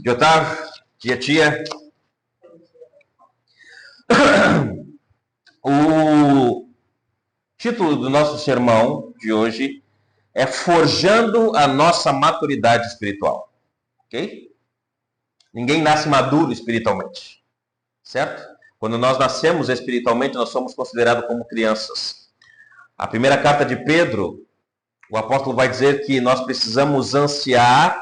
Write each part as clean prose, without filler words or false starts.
Dia Otávio, tia. O título do nosso sermão de hoje é Forjando a Nossa Maturidade Espiritual. Ok? Ninguém nasce maduro espiritualmente, certo? Quando nós nascemos espiritualmente, nós somos considerados como crianças. A primeira carta de Pedro, o apóstolo vai dizer que nós precisamos ansiar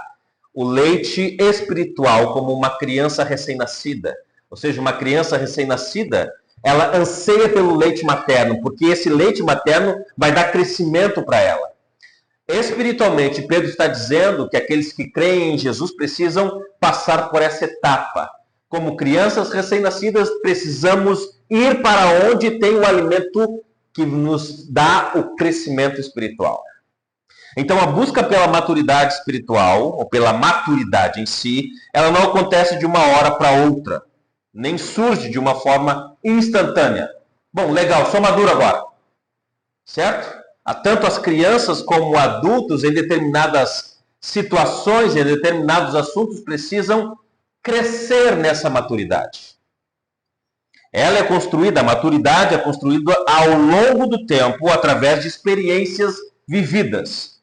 o leite espiritual como uma criança recém-nascida. Ou seja, uma criança recém-nascida, ela anseia pelo leite materno, porque esse leite materno vai dar crescimento para ela. Espiritualmente, Pedro está dizendo que aqueles que creem em Jesus precisam passar por essa etapa. Como crianças recém-nascidas, precisamos ir para onde tem o alimento que nos dá o crescimento espiritual. Então, a busca pela maturidade espiritual, ou pela maturidade em si, ela não acontece de uma hora para outra. Nem surge de uma forma instantânea. Bom, legal, sou maduro agora. Certo? Tanto as crianças como adultos, em determinadas situações, em determinados assuntos, precisam crescer nessa maturidade. Ela é construída, a maturidade é construída ao longo do tempo, através de experiências vividas.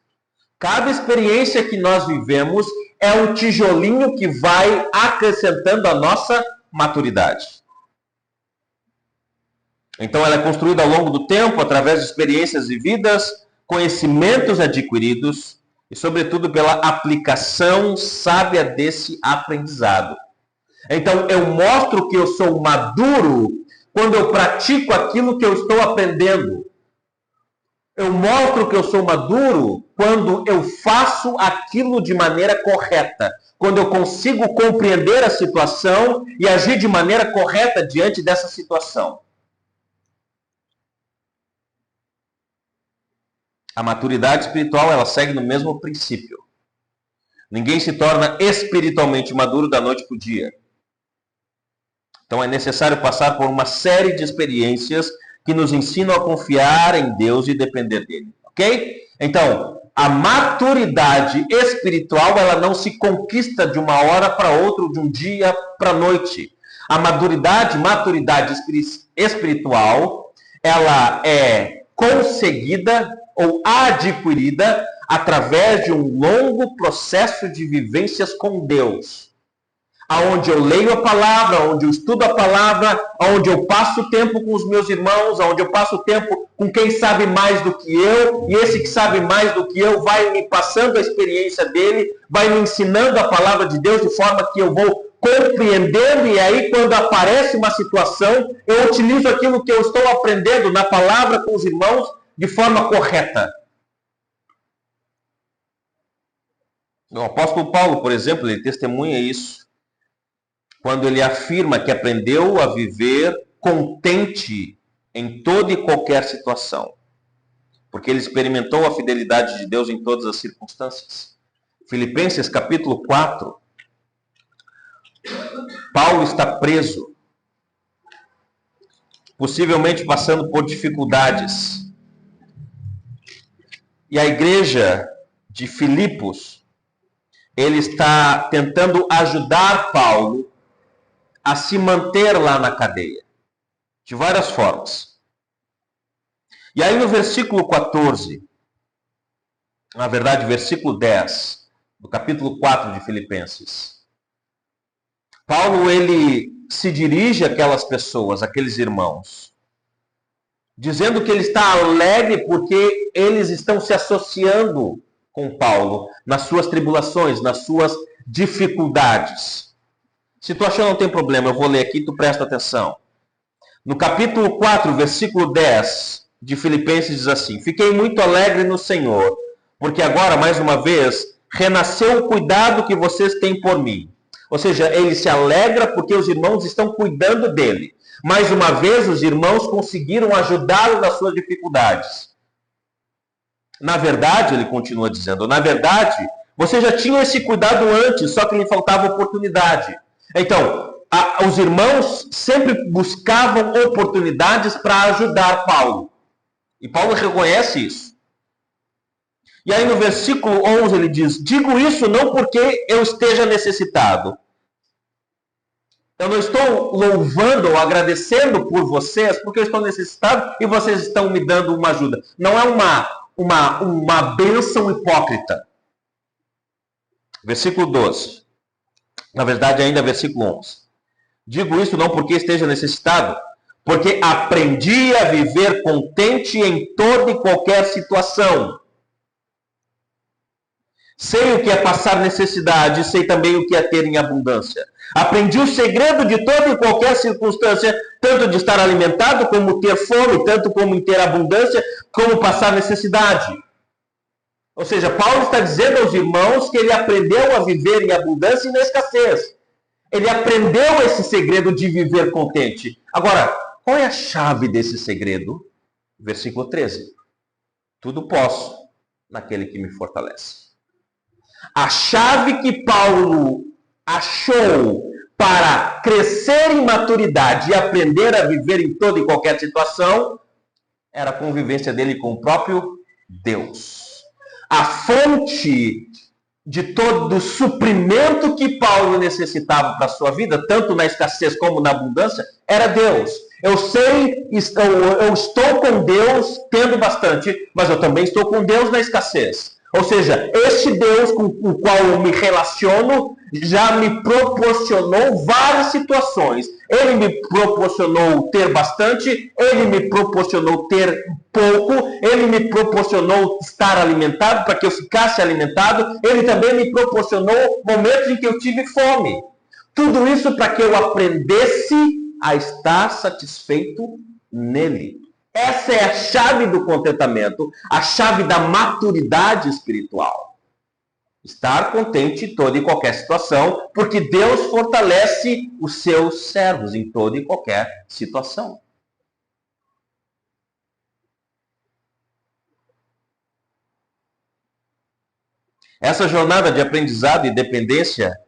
Cada experiência que nós vivemos é um tijolinho que vai acrescentando a nossa maturidade. Então ela é construída ao longo do tempo, através de experiências vividas, conhecimentos adquiridos e, sobretudo, pela aplicação sábia desse aprendizado. Então eu mostro que eu sou maduro quando eu pratico aquilo que eu estou aprendendo. Eu mostro que eu sou maduro quando eu faço aquilo de maneira correta. Quando eu consigo compreender a situação e agir de maneira correta diante dessa situação. A maturidade espiritual, ela segue no mesmo princípio. Ninguém se torna espiritualmente maduro da noite para o dia. Então é necessário passar por uma série de experiências que nos ensinam a confiar em Deus e depender dele. Ok? Então, a maturidade espiritual, ela não se conquista de uma hora para outra, de um dia para a noite. A maturidade espiritual, ela é conseguida ou adquirida através de um longo processo de vivências com Deus. Aonde eu leio a palavra, onde eu estudo a palavra, onde eu passo tempo com os meus irmãos, onde eu passo tempo com quem sabe mais do que eu, e esse que sabe mais do que eu vai me passando a experiência dele, vai me ensinando a palavra de Deus de forma que eu vou compreendendo, e aí quando aparece uma situação, eu utilizo aquilo que eu estou aprendendo na palavra com os irmãos de forma correta. O apóstolo Paulo, por exemplo, ele testemunha isso. Quando ele afirma que aprendeu a viver contente em toda e qualquer situação. Porque ele experimentou a fidelidade de Deus em todas as circunstâncias. Filipenses capítulo 4. Paulo está preso. Possivelmente passando por dificuldades. E a igreja de Filipos, ele está tentando ajudar Paulo a se manter lá na cadeia, de várias formas. E aí no versículo 14, na verdade, versículo 10, do capítulo 4 de Filipenses, Paulo, ele se dirige àquelas pessoas, àqueles irmãos, dizendo que ele está alegre porque eles estão se associando com Paulo nas suas tribulações, nas suas dificuldades. Se tu achar não tem problema, eu vou ler aqui, tu presta atenção. No capítulo 4, versículo 10 de Filipenses diz assim: Fiquei muito alegre no Senhor, porque agora, mais uma vez, renasceu o cuidado que vocês têm por mim. Ou seja, ele se alegra porque os irmãos estão cuidando dele. Mais uma vez, os irmãos conseguiram ajudá-lo nas suas dificuldades. Na verdade, ele continua dizendo, na verdade, vocês já tinham esse cuidado antes, só que lhe faltava oportunidade. Então, os irmãos sempre buscavam oportunidades para ajudar Paulo. E Paulo reconhece isso. E aí no versículo 11 ele diz: digo isso não porque eu esteja necessitado. Eu não estou louvando ou agradecendo por vocês porque eu estou necessitado e vocês estão me dando uma ajuda. Não é uma bênção hipócrita. Versículo 12. Na verdade, ainda versículo 11. Digo isso não porque esteja necessitado, porque aprendi a viver contente em toda e qualquer situação. Sei o que é passar necessidade, sei também o que é ter em abundância. Aprendi o segredo de toda e qualquer circunstância, tanto de estar alimentado, como ter fome, tanto como em ter abundância, como passar necessidade. Ou seja, Paulo está dizendo aos irmãos que ele aprendeu a viver em abundância e na escassez. Ele aprendeu esse segredo de viver contente. Agora, qual é a chave desse segredo? Versículo 13. Tudo posso naquele que me fortalece. A chave que Paulo achou para crescer em maturidade e aprender a viver em toda e qualquer situação era a convivência dele com o próprio Deus. A fonte de todo o suprimento que Paulo necessitava para a sua vida, tanto na escassez como na abundância, era Deus. Eu estou com Deus tendo bastante, mas eu também estou com Deus na escassez. Ou seja, este Deus com o qual eu me relaciono já me proporcionou várias situações. Ele me proporcionou ter bastante, ele me proporcionou ter pouco, ele me proporcionou estar alimentado para que eu ficasse alimentado, ele também me proporcionou momentos em que eu tive fome. Tudo isso para que eu aprendesse a estar satisfeito nele. Essa é a chave do contentamento, a chave da maturidade espiritual. Estar contente em toda e qualquer situação, porque Deus fortalece os seus servos em toda e qualquer situação. Essa jornada de aprendizado e dependência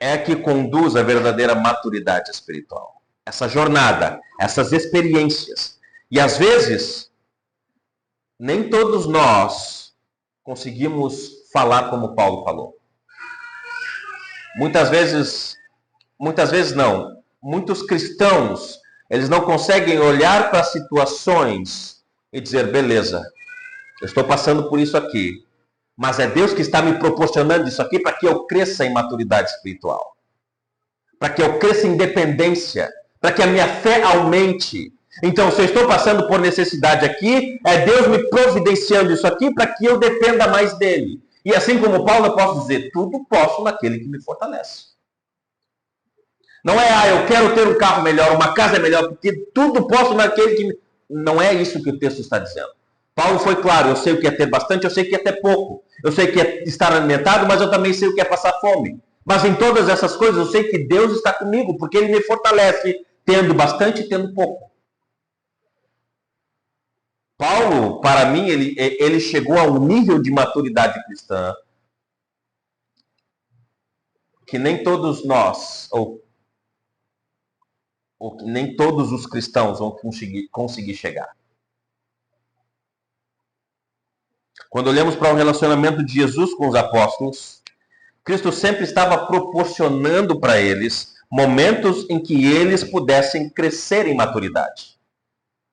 é a que conduz à verdadeira maturidade espiritual. Essa jornada, essas experiências. E às vezes, nem todos nós conseguimos falar como Paulo falou. Muitas vezes não. Muitos cristãos, eles não conseguem olhar para situações e dizer, beleza, eu estou passando por isso aqui, mas é Deus que está me proporcionando isso aqui para que eu cresça em maturidade espiritual. Para que eu cresça em dependência, para que a minha fé aumente. Então, se eu estou passando por necessidade aqui, é Deus me providenciando isso aqui para que eu dependa mais dele. E assim como Paulo, eu posso dizer, tudo posso naquele que me fortalece. Não é, eu quero ter um carro melhor, uma casa melhor, porque tudo posso naquele que me... Não é isso que o texto está dizendo. Paulo foi claro, eu sei o que é ter bastante, eu sei o que é ter pouco. Eu sei o que é estar alimentado, mas eu também sei o que é passar fome. Mas em todas essas coisas eu sei que Deus está comigo, porque Ele me fortalece, tendo bastante e tendo pouco. Paulo, para mim, ele chegou a um nível de maturidade cristã que nem todos nós, ou que nem todos os cristãos vão conseguir chegar. Quando olhamos para o relacionamento de Jesus com os apóstolos, Cristo sempre estava proporcionando para eles momentos em que eles pudessem crescer em maturidade.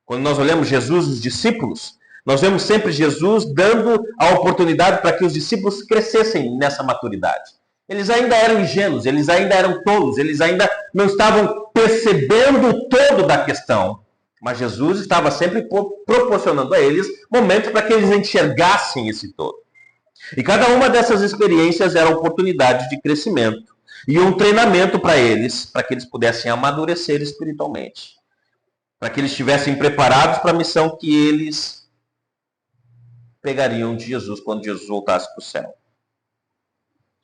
Quando nós olhamos Jesus e os discípulos, nós vemos sempre Jesus dando a oportunidade para que os discípulos crescessem nessa maturidade. Eles ainda eram ingênuos, eles ainda eram tolos, eles ainda não estavam percebendo o todo da questão. Mas Jesus estava sempre proporcionando a eles momentos para que eles enxergassem esse todo. E cada uma dessas experiências era oportunidade de crescimento e um treinamento para eles, para que eles pudessem amadurecer espiritualmente. Para que eles estivessem preparados para a missão que eles pegariam de Jesus quando Jesus voltasse para o céu.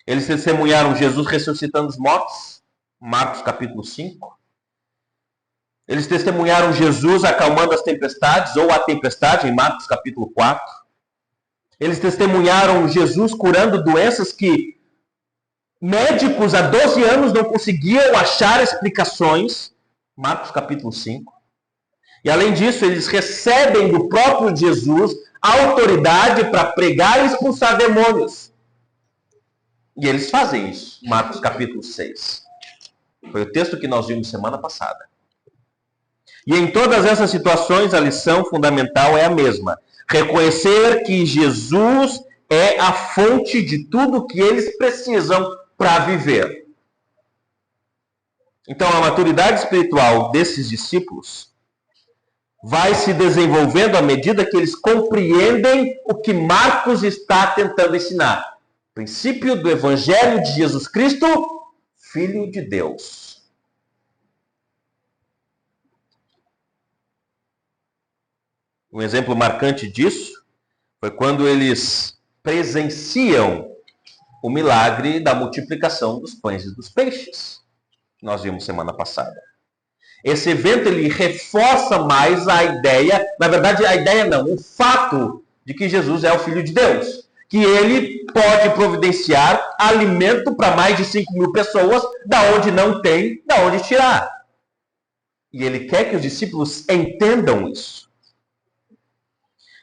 Eles testemunharam Jesus ressuscitando os mortos, Marcos capítulo 5. Eles testemunharam Jesus acalmando as tempestades, ou a tempestade, em Marcos capítulo 4. Eles testemunharam Jesus curando doenças que médicos há 12 anos não conseguiam achar explicações, Marcos capítulo 5. E além disso, eles recebem do próprio Jesus autoridade para pregar e expulsar demônios. E eles fazem isso. Marcos capítulo 6. Foi o texto que nós vimos semana passada. E em todas essas situações, a lição fundamental é a mesma. Reconhecer que Jesus é a fonte de tudo que eles precisam para viver. Então, a maturidade espiritual desses discípulos vai se desenvolvendo à medida que eles compreendem o que Marcos está tentando ensinar. O princípio do Evangelho de Jesus Cristo, Filho de Deus. Um exemplo marcante disso foi quando eles presenciam o milagre da multiplicação dos pães e dos peixes. Nós vimos semana passada. Esse evento ele reforça mais a ideia, na verdade a ideia não, o fato de que Jesus é o Filho de Deus. Que ele pode providenciar alimento para mais de 5.000 pessoas, da onde não tem, da onde tirar. E ele quer que os discípulos entendam isso.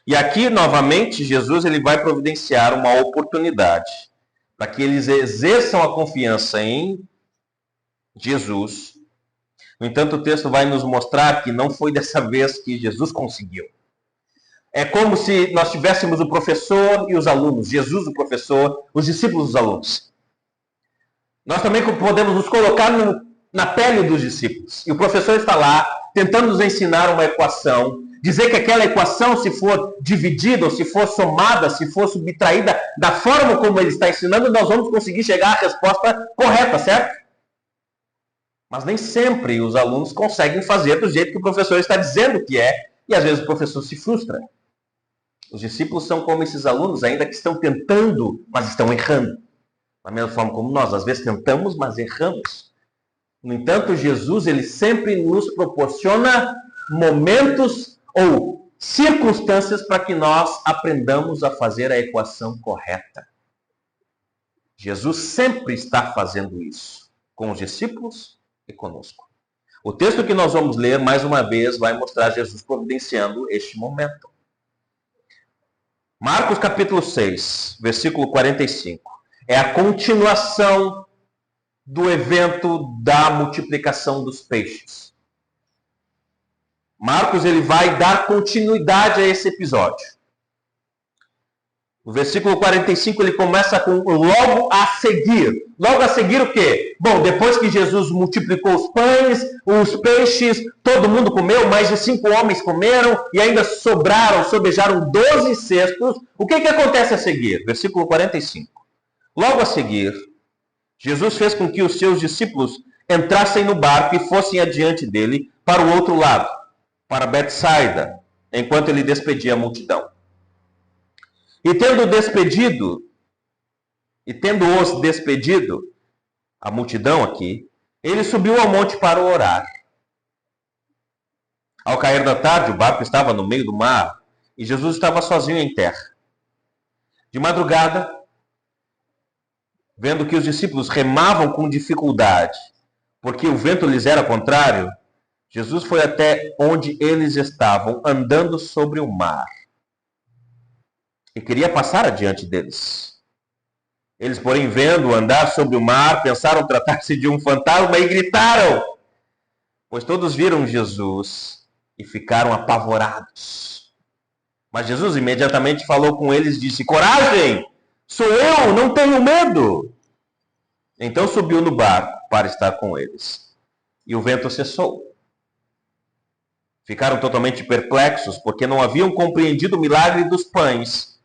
E aqui, novamente, Jesus ele vai providenciar uma oportunidade para que eles exerçam a confiança em Jesus. No entanto, o texto vai nos mostrar que não foi dessa vez que Jesus conseguiu. É como se nós tivéssemos o professor e os alunos, Jesus o professor, os discípulos os alunos. Nós também podemos nos colocar na pele dos discípulos. E o professor está lá, tentando nos ensinar uma equação, dizer que aquela equação, se for dividida, ou se for somada, se for subtraída, da forma como ele está ensinando, nós vamos conseguir chegar à resposta correta, certo? Mas nem sempre os alunos conseguem fazer do jeito que o professor está dizendo que é, e às vezes o professor se frustra. Os discípulos são como esses alunos, ainda que estão tentando, mas estão errando. Da mesma forma como nós, às vezes tentamos, mas erramos. No entanto, Jesus, ele sempre nos proporciona momentos ou circunstâncias para que nós aprendamos a fazer a equação correta. Jesus sempre está fazendo isso, com os discípulos e conosco. O texto que nós vamos ler, mais uma vez, vai mostrar Jesus providenciando este momento. Marcos capítulo 6, versículo 45. É a continuação do evento da multiplicação dos peixes. Marcos ele vai dar continuidade a esse episódio. No versículo 45 ele começa com logo a seguir. Logo a seguir o quê? Bom, depois que Jesus multiplicou os pães, os peixes, todo mundo comeu, mais de 5 homens comeram e ainda sobejaram 12 cestos. O que acontece a seguir? Versículo 45. Logo a seguir, Jesus fez com que os seus discípulos entrassem no barco e fossem adiante dele para o outro lado, para Betsaida, enquanto ele despedia a multidão. E tendo-os despedido, a multidão aqui, ele subiu ao monte para orar. Ao cair da tarde, o barco estava no meio do mar e Jesus estava sozinho em terra. De madrugada, vendo que os discípulos remavam com dificuldade, porque o vento lhes era contrário, Jesus foi até onde eles estavam, andando sobre o mar. E queria passar adiante deles. Eles, porém, vendo andar sobre o mar, pensaram tratar-se de um fantasma e gritaram, pois todos viram Jesus e ficaram apavorados. Mas Jesus imediatamente falou com eles e disse, coragem, sou eu, não tenho medo. Então subiu no barco para estar com eles. E o vento cessou. Ficaram totalmente perplexos, porque não haviam compreendido o milagre dos pães,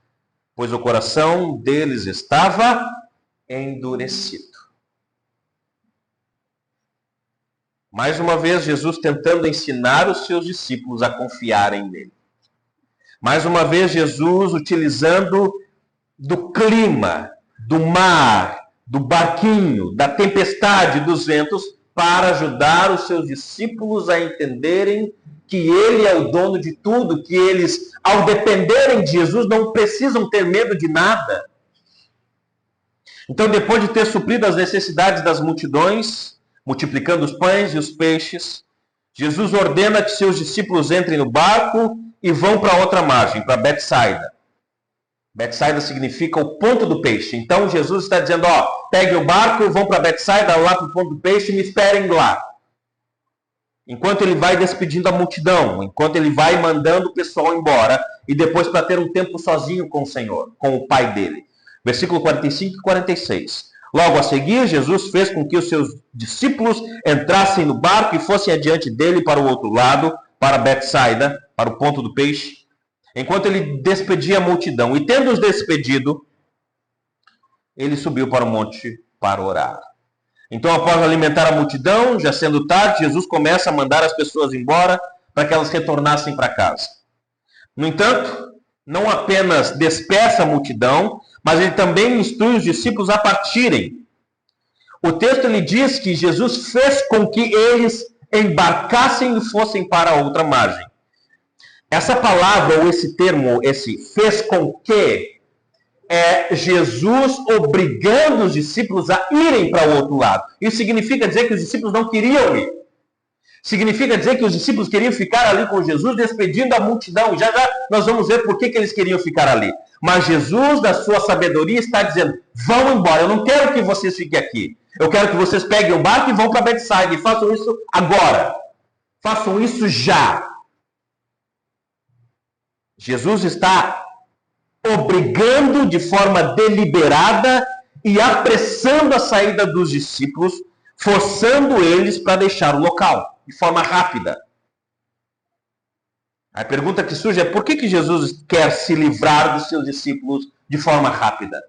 pois o coração deles estava endurecido. Mais uma vez, Jesus tentando ensinar os seus discípulos a confiarem nele. Mais uma vez, Jesus utilizando do clima, do mar, do barquinho, da tempestade, dos ventos, para ajudar os seus discípulos a entenderem que ele é o dono de tudo, que eles, ao dependerem de Jesus, não precisam ter medo de nada. Então, depois de ter suprido as necessidades das multidões, multiplicando os pães e os peixes, Jesus ordena que seus discípulos entrem no barco e vão para outra margem, para Betsaida. Betsaida significa o ponto do peixe. Então Jesus está dizendo, peguem o barco, vão para Betsaida, lá para o ponto do peixe e me esperem lá. Enquanto ele vai despedindo a multidão, enquanto ele vai mandando o pessoal embora, e depois para ter um tempo sozinho com o Senhor, com o Pai dele. Versículo 45 e 46. Logo a seguir, Jesus fez com que os seus discípulos entrassem no barco e fossem adiante dele para o outro lado, para Betsaida, para o ponto do peixe, enquanto ele despedia a multidão. E tendo-os despedido, ele subiu para o monte para orar. Então, após alimentar a multidão, já sendo tarde, Jesus começa a mandar as pessoas embora para que elas retornassem para casa. No entanto, não apenas despeça a multidão, mas ele também instrui os discípulos a partirem. O texto lhe diz que Jesus fez com que eles embarcassem e fossem para outra margem. Essa palavra, ou esse termo, esse fez com que, é Jesus obrigando os discípulos a irem para o outro lado. Isso significa dizer que os discípulos não queriam ir. Significa dizer que os discípulos queriam ficar ali com Jesus, despedindo a multidão. Já nós vamos ver por que eles queriam ficar ali. Mas Jesus, da sua sabedoria, está dizendo, vão embora, eu não quero que vocês fiquem aqui. Eu quero que vocês peguem o barco e vão para Betsaida. E façam isso agora. Façam isso já. Jesus está obrigando de forma deliberada e apressando a saída dos discípulos, forçando eles para deixar o local, de forma rápida. A pergunta que surge é por que Jesus quer se livrar dos seus discípulos de forma rápida?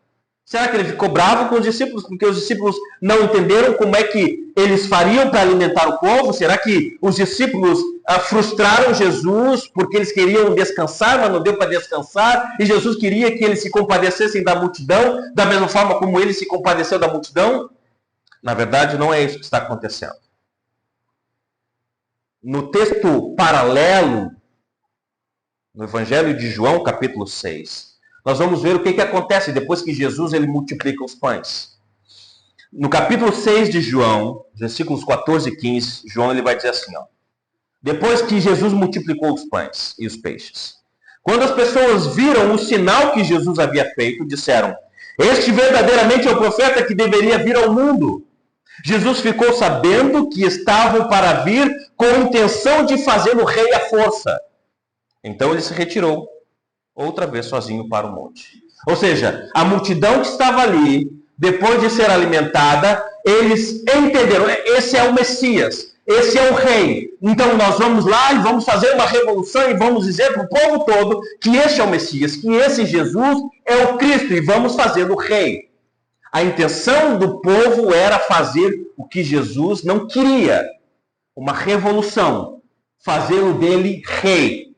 Será que ele ficou bravo com os discípulos porque os discípulos não entenderam como é que eles fariam para alimentar o povo? Será que os discípulos frustraram Jesus porque eles queriam descansar, mas não deu para descansar? E Jesus queria que eles se compadecessem da multidão, da mesma forma como ele se compadeceu da multidão? Na verdade, não é isso que está acontecendo. No texto paralelo, no Evangelho de João, capítulo 6, nós vamos ver o que acontece depois que Jesus ele multiplica os pães. No capítulo 6 de João, versículos 14 e 15, João ele vai dizer assim, depois que Jesus multiplicou os pães e os peixes, quando as pessoas viram o sinal que Jesus havia feito, disseram, este verdadeiramente é o profeta que deveria vir ao mundo. Jesus ficou sabendo que estavam para vir com a intenção de fazê-lo rei à força. Então ele se retirou, outra vez sozinho para o monte. Ou seja, a multidão que estava ali, depois de ser alimentada, eles entenderam, esse é o Messias, esse é o rei. Então nós vamos lá e vamos fazer uma revolução e vamos dizer para o povo todo que este é o Messias, que esse Jesus é o Cristo e vamos fazê-lo rei. A intenção do povo era fazer o que Jesus não queria, uma revolução, fazê-lo dele rei.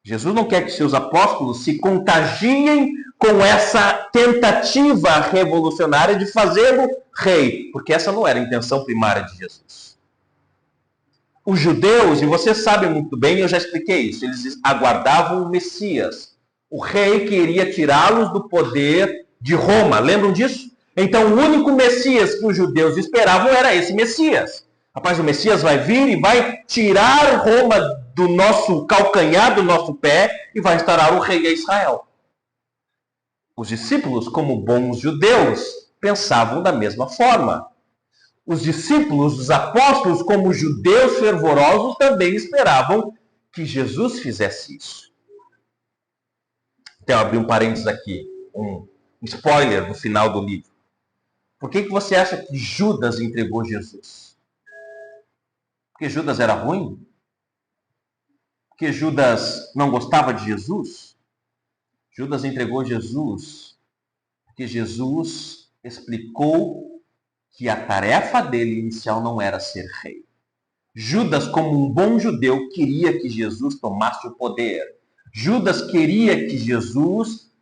Jesus não quer que seus apóstolos se contagiem com essa tentativa revolucionária de fazê-lo rei, porque essa não era a intenção primária de Jesus. Os judeus, e vocês sabem muito bem, eu já expliquei isso, eles aguardavam o Messias, o rei que iria tirá-los do poder de Roma. Lembram disso? Então o único Messias que os judeus esperavam era esse Messias. Rapaz, o Messias vai vir e vai tirar Roma do nosso calcanhar, do nosso pé, e vai instaurar o rei a Israel. Os discípulos, como bons judeus, pensavam da mesma forma. Os discípulos, os apóstolos, como judeus fervorosos, também esperavam que Jesus fizesse isso. Então, eu abri um parênteses aqui, um spoiler no final do livro. Por que você acha que Judas entregou Jesus? Porque Judas era ruim? Porque Judas não gostava de Jesus? Judas entregou Jesus porque Jesus explicou que a tarefa dele inicial não era ser rei. Judas, como um bom judeu, queria que Jesus tomasse o poder. Judas queria que Jesus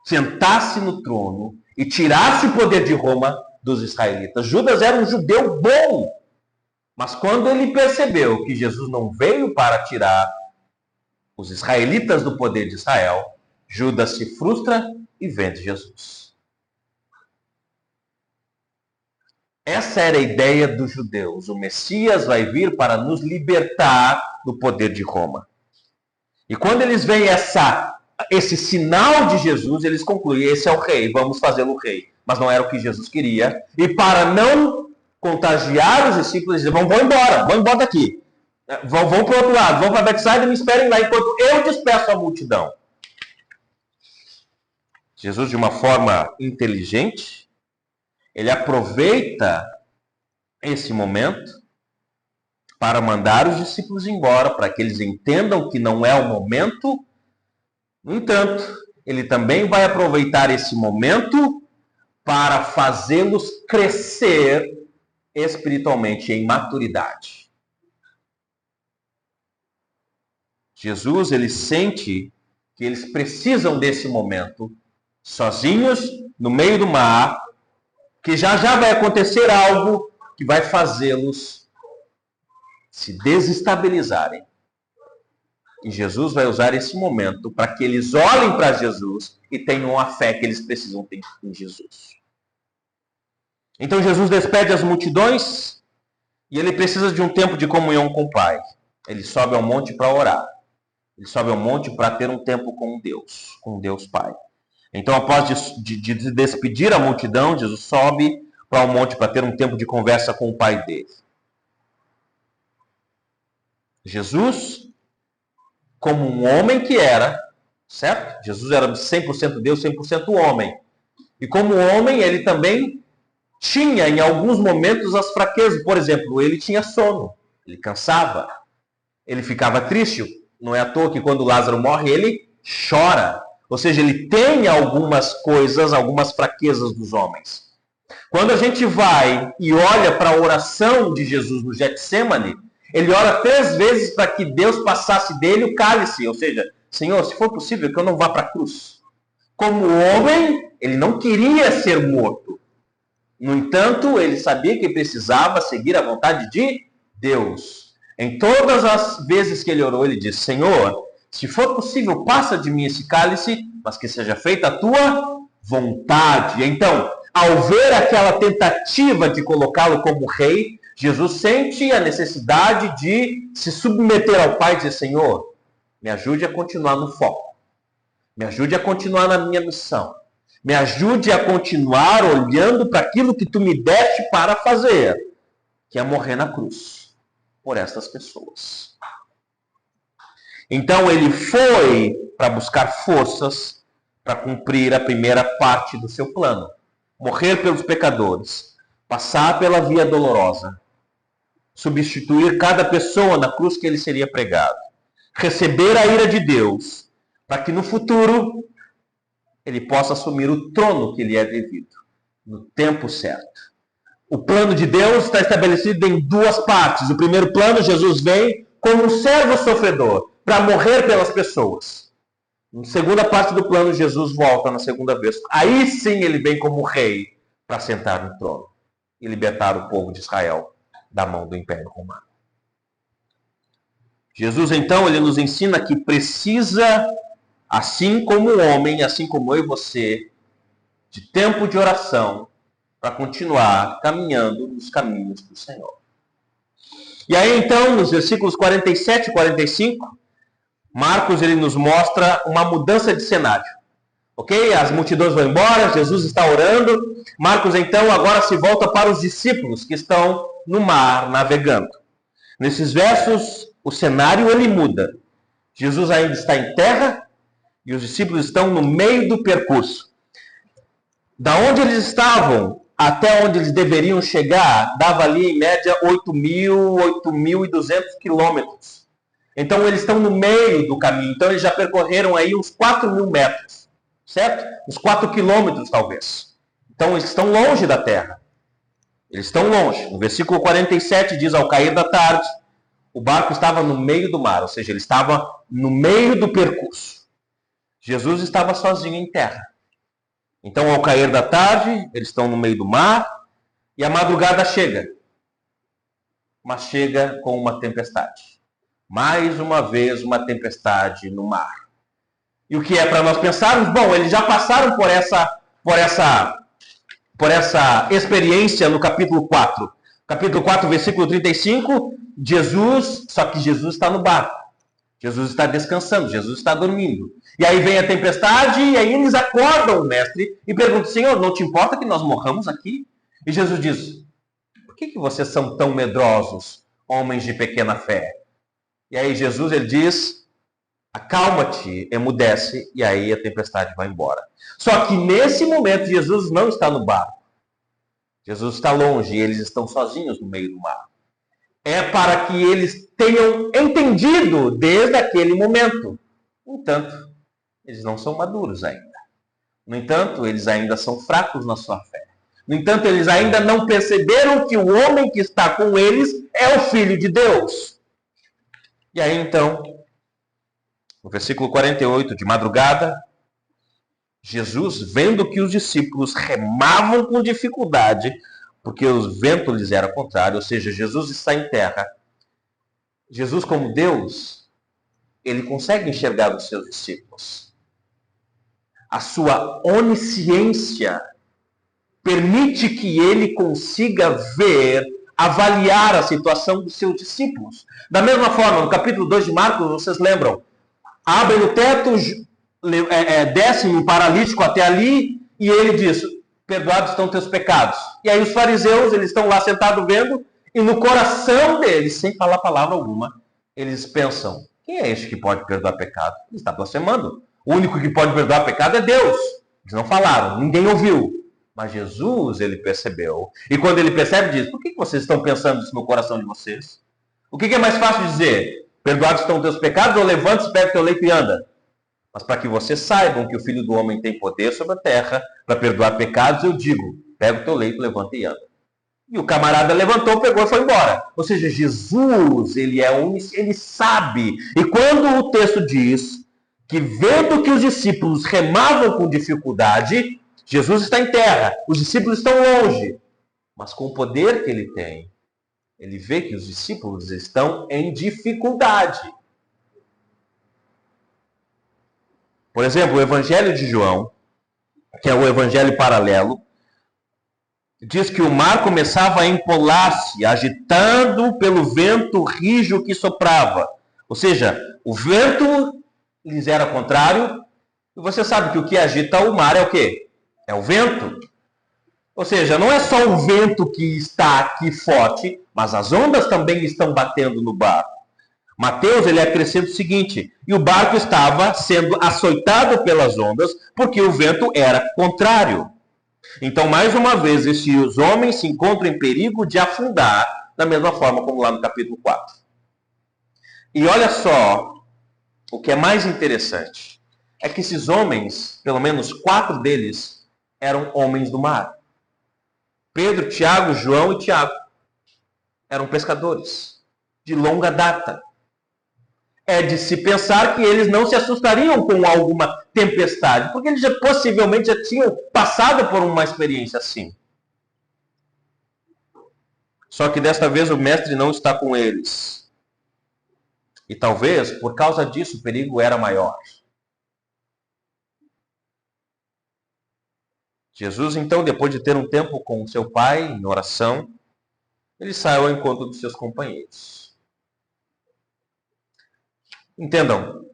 sentasse no trono e tirasse o poder de Roma dos israelitas. Judas era um judeu bom, mas quando ele percebeu que Jesus não veio para tirar os israelitas do poder de Israel, Judas se frustra e vende Jesus. Essa era a ideia dos judeus. O Messias vai vir para nos libertar do poder de Roma. E quando eles veem esse sinal de Jesus, eles concluem, esse é o rei, vamos fazê-lo rei. Mas não era o que Jesus queria. E para não contagiar os discípulos, eles dizem, vão embora daqui. Vão para o outro lado, vão para Betsaida e me esperem lá enquanto eu despeço a multidão. Jesus, de uma forma inteligente, ele aproveita esse momento para mandar os discípulos embora, para que eles entendam que não é o momento. No entanto, ele também vai aproveitar esse momento para fazê-los crescer espiritualmente em maturidade. Jesus, ele sente que eles precisam desse momento, sozinhos, no meio do mar, que já vai acontecer algo que vai fazê-los se desestabilizarem. E Jesus vai usar esse momento para que eles olhem para Jesus e tenham a fé que eles precisam ter em Jesus. Então Jesus despede as multidões e ele precisa de um tempo de comunhão com o Pai. Ele sobe ao monte para orar. Ele sobe ao monte para ter um tempo com Deus Pai. Então, após de despedir a multidão, Jesus sobe para o monte para ter um tempo de conversa com o Pai dele. Jesus, como um homem que era, certo? Jesus era 100% Deus, 100% homem. E como homem, ele também tinha, em alguns momentos, as fraquezas. Por exemplo, ele tinha sono, ele cansava, ele ficava triste. Não é à toa que quando Lázaro morre, ele chora. Ou seja, ele tem algumas coisas, algumas fraquezas dos homens. Quando a gente vai e olha para a oração de Jesus no Getsêmani, ele ora 3 vezes para que Deus passasse dele o cálice. Ou seja, Senhor, se for possível que eu não vá para a cruz. Como homem, ele não queria ser morto. No entanto, ele sabia que precisava seguir a vontade de Deus. Em todas as vezes que ele orou, ele disse, Senhor, se for possível, passa de mim esse cálice, mas que seja feita a tua vontade. Então, ao ver aquela tentativa de colocá-lo como rei, Jesus sente a necessidade de se submeter ao Pai e dizer, Senhor, me ajude a continuar no foco. Me ajude a continuar na minha missão. Me ajude a continuar olhando para aquilo que tu me deste para fazer, que é morrer na cruz por estas pessoas. Então ele foi para buscar forças para cumprir a primeira parte do seu plano. Morrer pelos pecadores, passar pela via dolorosa, substituir cada pessoa na cruz que ele seria pregado, receber a ira de Deus, para que no futuro ele possa assumir o trono que lhe é devido, no tempo certo. O plano de Deus está estabelecido em 2 partes. O primeiro plano, Jesus vem como um servo sofredor, para morrer pelas pessoas. Na segunda parte do plano, Jesus volta na segunda vez. Aí sim ele vem como rei, para sentar no trono e libertar o povo de Israel da mão do Império Romano. Jesus, então, ele nos ensina que precisa, assim como o homem, assim como eu e você, de tempo de oração, para continuar caminhando nos caminhos do Senhor. E aí então, nos versículos 47 e 45, Marcos ele nos mostra uma mudança de cenário. Ok? As multidões vão embora, Jesus está orando. Marcos então agora se volta para os discípulos que estão no mar navegando. Nesses versos, o cenário ele muda. Jesus ainda está em terra e os discípulos estão no meio do percurso. Da onde eles estavam até onde eles deveriam chegar, dava ali em média 8.200 quilômetros. Então eles estão no meio do caminho, então eles já percorreram aí uns 4.000 metros, certo? Uns 4 quilômetros talvez. Então eles estão longe da terra. Eles estão longe. No versículo 47 diz, ao cair da tarde, o barco estava no meio do mar, ou seja, ele estava no meio do percurso. Jesus estava sozinho em terra. Então, ao cair da tarde, eles estão no meio do mar e a madrugada chega. Mas chega com uma tempestade. Mais uma vez, uma tempestade no mar. E o que é para nós pensarmos? Bom, eles já passaram por essa por essa experiência no capítulo 4. Capítulo 4, versículo 35, só que Jesus está no barco. Jesus está descansando, Jesus está dormindo. E aí vem a tempestade, e aí eles acordam o mestre e perguntam: Senhor, não te importa que nós morramos aqui? E Jesus diz: por que vocês são tão medrosos, homens de pequena fé? E aí Jesus, ele diz: acalma-te, emudece, e aí a tempestade vai embora. Só que nesse momento Jesus não está no barco. Jesus está longe e eles estão sozinhos no meio do mar. É para que eles tenham entendido desde aquele momento. No entanto, eles não são maduros ainda. No entanto, eles ainda são fracos na sua fé. No entanto, eles ainda não perceberam que o homem que está com eles é o Filho de Deus. E aí então, no versículo 48, de madrugada, Jesus, vendo que os discípulos remavam com dificuldade, porque o vento lhes era contrário, ou seja, Jesus está em terra. Jesus, como Deus, ele consegue enxergar os seus discípulos. A sua onisciência permite que ele consiga ver, avaliar a situação dos seus discípulos. Da mesma forma, no capítulo 2 de Marcos, vocês lembram, abrem o teto, desce um paralítico até ali, e ele diz: perdoados estão teus pecados. E aí os fariseus, eles estão lá sentados vendo, e no coração deles, sem falar palavra alguma, eles pensam: quem é este que pode perdoar pecado? Ele está blasfemando. O único que pode perdoar pecado é Deus. Eles não falaram, ninguém ouviu. Mas Jesus, ele percebeu. E quando ele percebe, diz: por que vocês estão pensando isso no coração de vocês? O que é mais fácil dizer? Perdoados estão teus pecados, ou levante-se, pega teu leito e anda? Mas para que vocês saibam que o Filho do Homem tem poder sobre a terra para perdoar pecados, eu digo: pega o teu leito, levanta e anda. E o camarada levantou, pegou e foi embora. Ou seja, Jesus, ele sabe. E quando o texto diz que, vendo que os discípulos remavam com dificuldade, Jesus está em terra, os discípulos estão longe. Mas com o poder que ele tem, ele vê que os discípulos estão em dificuldade. Por exemplo, o Evangelho de João, que é o Evangelho paralelo, diz que o mar começava a empolar-se, agitando pelo vento rijo que soprava. Ou seja, o vento lhes era contrário. E você sabe que o que agita o mar é o quê? É o vento. Ou seja, não é só o vento que está aqui forte, mas as ondas também estão batendo no barco. Mateus, ele acrescenta o seguinte: e o barco estava sendo açoitado pelas ondas, porque o vento era contrário. Então, mais uma vez, esses homens se encontram em perigo de afundar, da mesma forma como lá no capítulo 4. E olha só, o que é mais interessante, é que esses homens, pelo menos 4 deles, eram homens do mar. Pedro, Tiago, João e Tiago eram pescadores de longa data. É de se pensar que eles não se assustariam com alguma tempestade, porque eles possivelmente já tinham passado por uma experiência assim. Só que desta vez o mestre não está com eles. E talvez, por causa disso, o perigo era maior. Jesus, então, depois de ter um tempo com seu pai, em oração, ele saiu ao encontro dos seus companheiros. Entendam,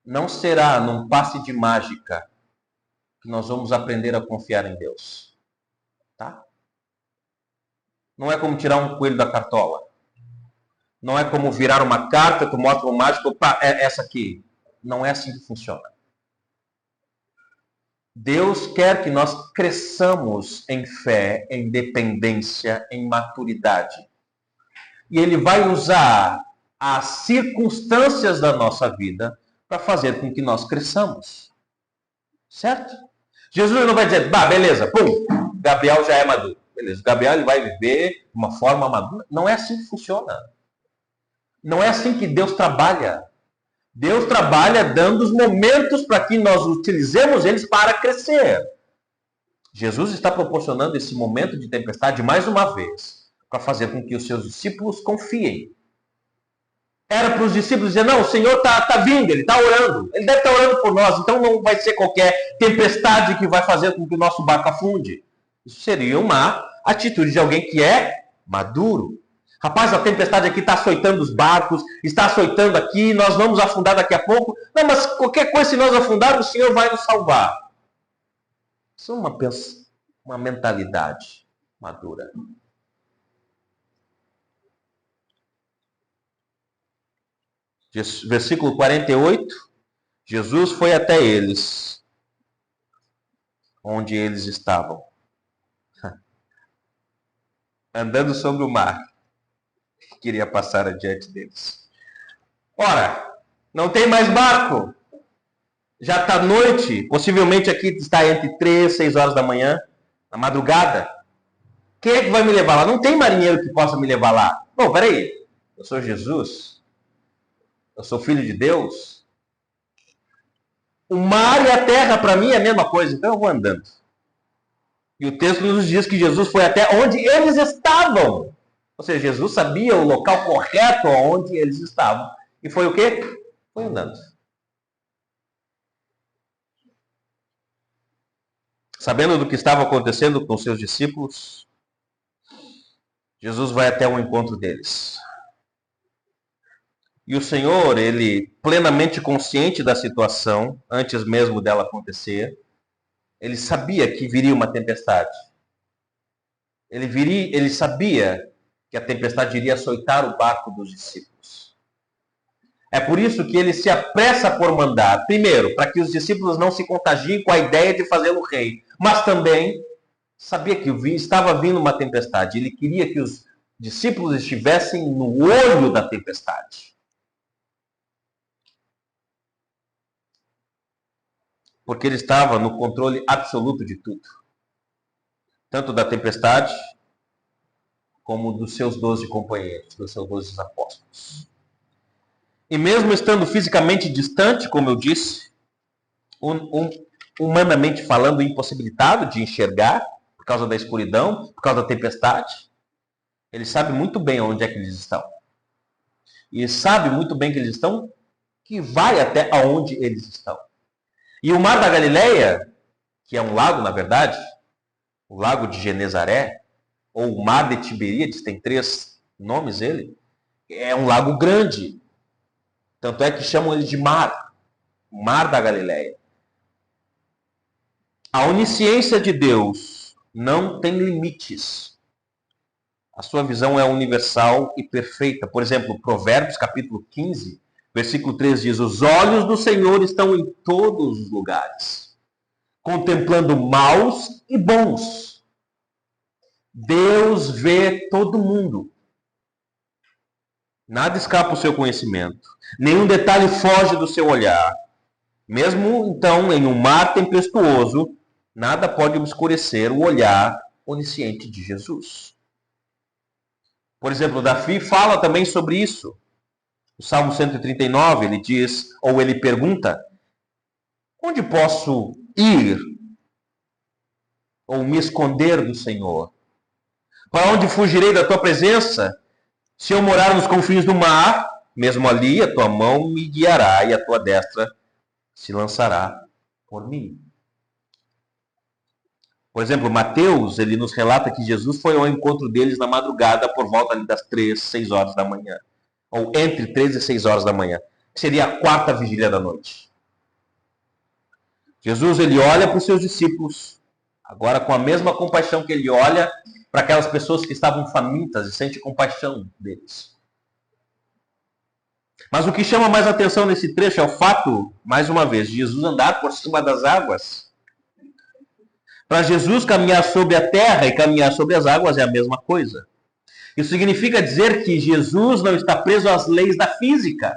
não será num passe de mágica que nós vamos aprender a confiar em Deus. Tá? Não é como tirar um coelho da cartola. Não é como virar uma carta, tu mostra o mágico, opa, é essa aqui. Não é assim que funciona. Deus quer que nós cresçamos em fé, em dependência, em maturidade. E Ele vai usar as circunstâncias da nossa vida para fazer com que nós cresçamos. Certo? Jesus não vai dizer: bah, beleza, pum, Gabriel já é maduro. Beleza, Gabriel ele vai viver de uma forma madura. Não é assim que funciona. Não é assim que Deus trabalha. Deus trabalha dando os momentos para que nós utilizemos eles para crescer. Jesus está proporcionando esse momento de tempestade mais uma vez, para fazer com que os seus discípulos confiem. Era para os discípulos dizer, não, o Senhor está vindo, Ele está orando. Ele deve estar orando por nós, então não vai ser qualquer tempestade que vai fazer com que o nosso barco afunde. Isso seria uma atitude de alguém que é maduro. Rapaz, a tempestade aqui está açoitando os barcos, está açoitando aqui, nós vamos afundar daqui a pouco. Não, mas qualquer coisa, se nós afundarmos, o Senhor vai nos salvar. Isso é uma mentalidade madura. Versículo 48, Jesus foi até eles, onde eles estavam, andando sobre o mar, queria passar adiante deles. Ora, não tem mais barco, já está noite, possivelmente aqui está entre 3 e 6 horas da manhã, na madrugada. Quem é que vai me levar lá? Não tem marinheiro que possa me levar lá. Bom, peraí, eu sou Jesus, eu sou filho de Deus. O mar e a terra para mim é a mesma coisa, então eu vou andando. E o texto nos diz que Jesus foi até onde eles estavam. Ou seja, Jesus sabia o local correto onde eles estavam. E foi o quê? Foi andando. Sabendo do que estava acontecendo com seus discípulos, Jesus vai até o encontro deles. E o Senhor, Ele, plenamente consciente da situação, antes mesmo dela acontecer, Ele sabia que viria uma tempestade. Ele sabia que a tempestade iria açoitar o barco dos discípulos. É por isso que Ele se apressa por mandar, primeiro, para que os discípulos não se contagiem com a ideia de fazê-lo rei, mas também sabia que estava vindo uma tempestade. Ele queria que os discípulos estivessem no olho da tempestade. Porque ele estava no controle absoluto de tudo. Tanto da tempestade, como dos seus 12 companheiros, dos seus 12 apóstolos. E mesmo estando fisicamente distante, como eu disse, humanamente falando, impossibilitado de enxergar, por causa da escuridão, por causa da tempestade, ele sabe muito bem onde é que eles estão. E sabe muito bem que eles estão, que vai até aonde eles estão. E o Mar da Galileia, que é um lago, na verdade, o Lago de Genezaré, ou o Mar de Tiberíades, tem 3 nomes ele, é um lago grande. Tanto é que chamam ele de Mar, o Mar da Galileia. A onisciência de Deus não tem limites. A sua visão é universal e perfeita. Por exemplo, Provérbios capítulo 15, versículo 3 diz: os olhos do Senhor estão em todos os lugares, contemplando maus e bons. Deus vê todo mundo. Nada escapa ao seu conhecimento. Nenhum detalhe foge do seu olhar. Mesmo então, em um mar tempestuoso, nada pode obscurecer o olhar onisciente de Jesus. Por exemplo, Davi fala também sobre isso. O Salmo 139, ele diz, ou ele pergunta: onde posso ir ou me esconder do Senhor? Para onde fugirei da tua presença? Se eu morar nos confins do mar, mesmo ali a tua mão me guiará e a tua destra se lançará por mim. Por exemplo, Mateus, ele nos relata que Jesus foi ao encontro deles na madrugada por volta ali das 3, 6 horas da manhã. Ou entre 3 e 6 horas da manhã. Que seria a 4ª vigília da noite. Jesus, ele olha para os seus discípulos, agora com a mesma compaixão que ele olha para aquelas pessoas que estavam famintas e sente compaixão deles. Mas o que chama mais atenção nesse trecho é o fato, mais uma vez, de Jesus andar por cima das águas. Para Jesus, caminhar sobre a terra e caminhar sobre as águas é a mesma coisa. Isso significa dizer que Jesus não está preso às leis da física,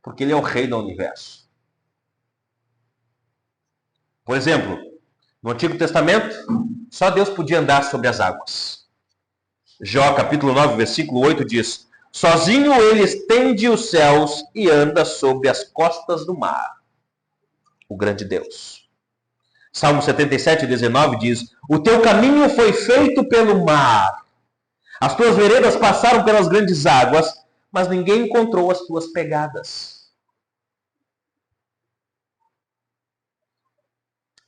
porque ele é o rei do universo. Por exemplo, no Antigo Testamento, só Deus podia andar sobre as águas. Jó, capítulo 9, versículo 8 diz: sozinho ele estende os céus e anda sobre as costas do mar, o grande Deus. Salmo 77, 19 diz: o teu caminho foi feito pelo mar, As tuas veredas passaram pelas grandes águas, mas ninguém encontrou as tuas pegadas.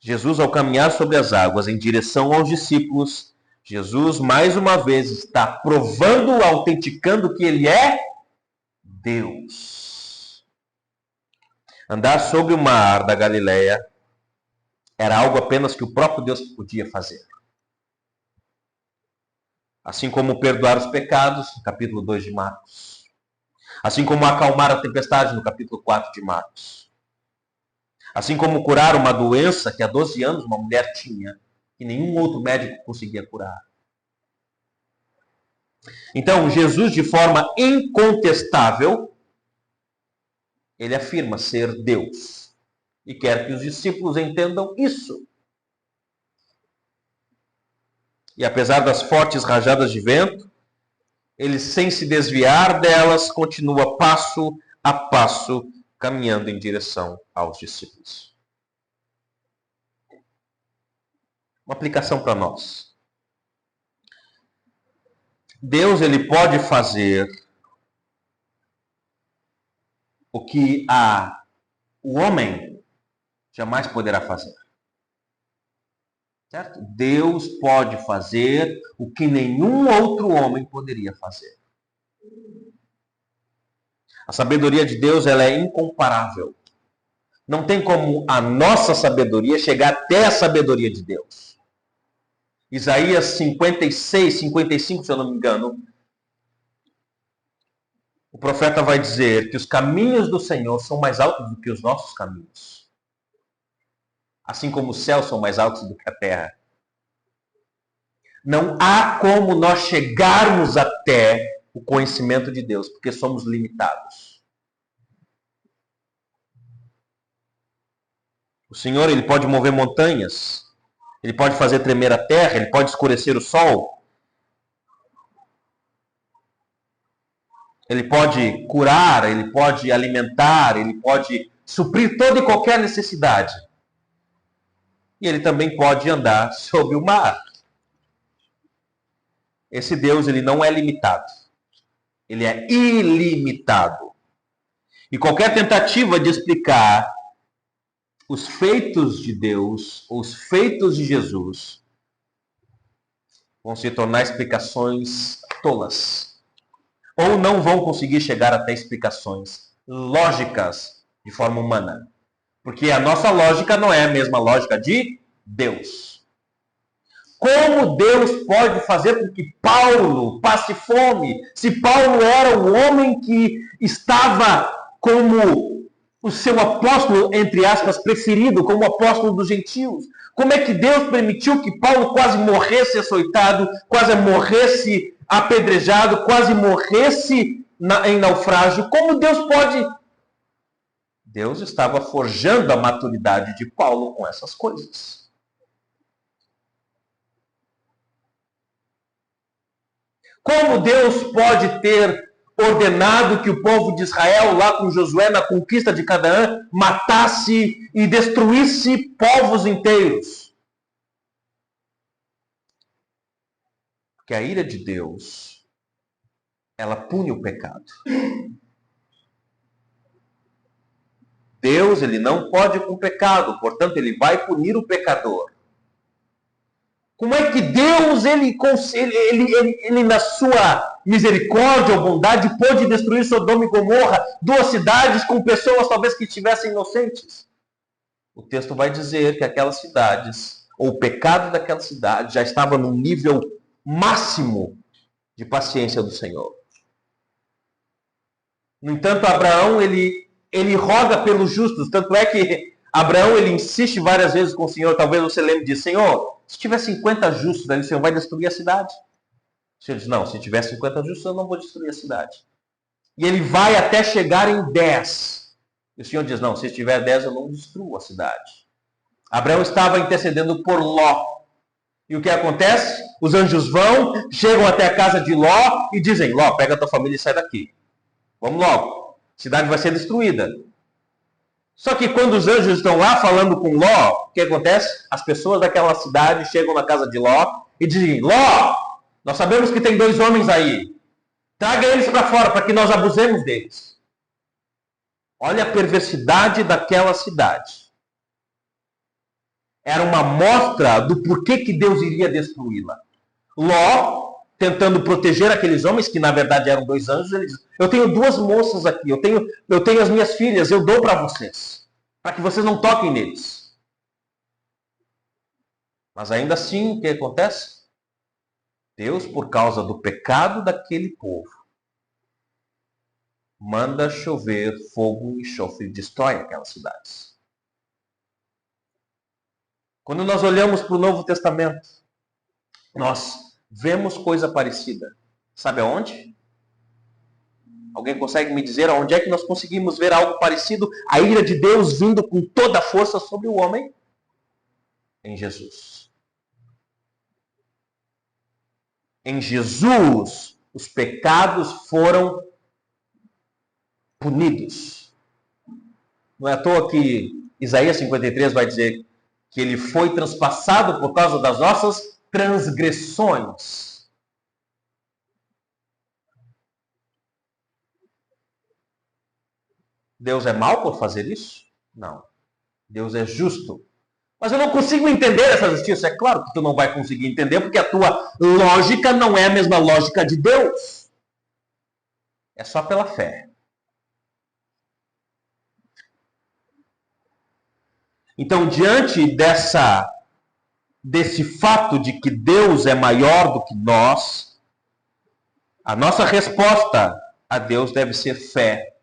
Jesus, ao caminhar sobre as águas em direção aos discípulos, Jesus, mais uma vez, está provando, autenticando que ele é Deus. Andar sobre o mar da Galileia era algo apenas que o próprio Deus podia fazer. Assim como perdoar os pecados, no capítulo 2 de Marcos. Assim como acalmar a tempestade, no capítulo 4 de Marcos. Assim como curar uma doença que há 12 anos uma mulher tinha, que nenhum outro médico conseguia curar. Então, Jesus, de forma incontestável, ele afirma ser Deus. E quer que os discípulos entendam isso. E apesar das fortes rajadas de vento, ele, sem se desviar delas, continua passo a passo, caminhando em direção aos discípulos. Uma aplicação para nós. Deus, ele pode fazer o que o homem jamais poderá fazer. Certo? Deus pode fazer o que nenhum outro homem poderia fazer. A sabedoria de Deus, ela é incomparável. Não tem como a nossa sabedoria chegar até a sabedoria de Deus. Isaías 56, 55, se eu não me engano, o profeta vai dizer que os caminhos do Senhor são mais altos do que os nossos caminhos. Assim como os céus são mais altos do que a terra. Não há como nós chegarmos até o conhecimento de Deus, porque somos limitados. O Senhor, ele pode mover montanhas, ele pode fazer tremer a terra, ele pode escurecer o sol, ele pode curar, ele pode alimentar, ele pode suprir toda e qualquer necessidade. E ele também pode andar sobre o mar. Esse Deus, ele não é limitado. Ele é ilimitado. E qualquer tentativa de explicar os feitos de Deus, os feitos de Jesus, vão se tornar explicações tolas. Ou não vão conseguir chegar até explicações lógicas de forma humana. Porque a nossa lógica não é a mesma lógica de Deus. Como Deus pode fazer com que Paulo passe fome? Se Paulo era um homem que estava como o seu apóstolo, entre aspas, preferido, como apóstolo dos gentios. Como é que Deus permitiu que Paulo quase morresse açoitado, quase morresse apedrejado, quase morresse em naufrágio? Como Deus pode? Deus estava forjando a maturidade de Paulo com essas coisas. Como Deus pode ter ordenado que o povo de Israel, lá com Josué, na conquista de Canaã, matasse e destruísse povos inteiros? Porque a ira de Deus, ela pune o pecado. Deus, ele não pode com o pecado, portanto, ele vai punir o pecador. Como é que Deus, ele na sua misericórdia ou bondade, pôde destruir Sodoma e Gomorra, duas cidades com pessoas talvez que estivessem inocentes? O texto vai dizer que aquelas cidades, ou o pecado daquela cidade, já estava num nível máximo de paciência do Senhor. No entanto, Abraão, ele roga pelos justos, tanto é que Abraão, ele insiste várias vezes com o Senhor, talvez você lembre disso: Senhor, se tiver 50 justos ali, o Senhor vai destruir a cidade? O Senhor diz: não, se tiver 50 justos, eu não vou destruir a cidade. E ele vai até chegar em 10. E o Senhor diz: não, se tiver 10, eu não destruo a cidade. Abraão estava intercedendo por Ló. E o que acontece? Os anjos vão, chegam até a casa de Ló e dizem: Ló, pega a tua família e sai daqui. Vamos logo, a cidade vai ser destruída. Só que quando os anjos estão lá falando com Ló, o que acontece? As pessoas daquela cidade chegam na casa de Ló e dizem: Ló, Nós sabemos que tem 2 homens aí. Traga eles para fora para que nós abusemos deles. Olha a perversidade daquela cidade. Era uma mostra do porquê que Deus iria destruí-la. Ló, tentando proteger aqueles homens, que na verdade eram 2 anjos, ele diz: eu tenho 2 moças aqui, eu tenho as minhas filhas, eu dou para vocês, para que vocês não toquem neles. Mas ainda assim, o que acontece? Deus, por causa do pecado daquele povo, manda chover fogo e enxofre e destrói aquelas cidades. Quando nós olhamos para o Novo Testamento, nós vemos coisa parecida. Sabe aonde? Alguém consegue me dizer aonde é que nós conseguimos ver algo parecido? A ira de Deus vindo com toda a força sobre o homem? Em Jesus. Em Jesus, os pecados foram punidos. Não é à toa que Isaías 53 vai dizer que ele foi transpassado por causa das nossas transgressões. Deus é mau por fazer isso? Não. Deus é justo. Mas eu não consigo entender essa justiça. É claro que tu não vai conseguir entender, porque a tua lógica não é a mesma lógica de Deus. É só pela fé. Então, diante desse fato de que Deus é maior do que nós, a nossa resposta a Deus deve ser fé